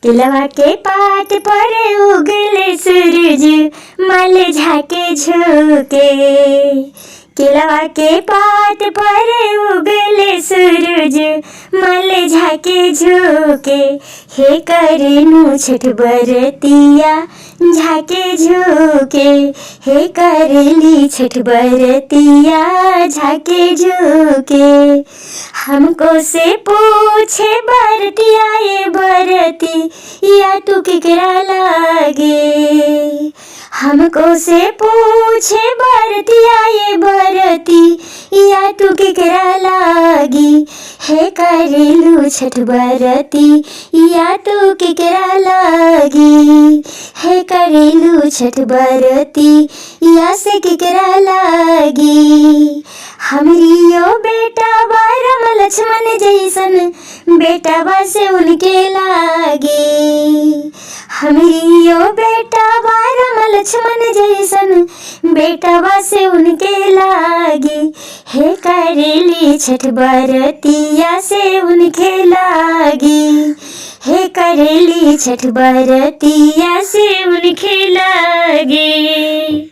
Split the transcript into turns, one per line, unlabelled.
केलवा के पात पर उगले सूरज मल झाके झुके। केलवा के पात पर उगले सूरज मल झाके झुके। हे करेनु छठ बरतिया झाके झुके। हे करेली छठ बरतिया झाके झुके। हमको से पूछे बरतिया ये बरती या तू केकरा लागे। हमको से पूछे बरतिया ये बरती या तू केकरा लागी। हे करेलू छठ बरती या तू केकरा लागी। हे करेलू छठ बरती या से केकरा लागी। हमरियो बेटा राम लक्ष्मण जैसन बेटा से उनके लागे। हमरियो बेटा राम लक्ष्मण जैसन बेटा से उनके लागे। हे करेली छठ बरतिया से उनके लागी। हे करेली छठ बरतिया से उनके लागे।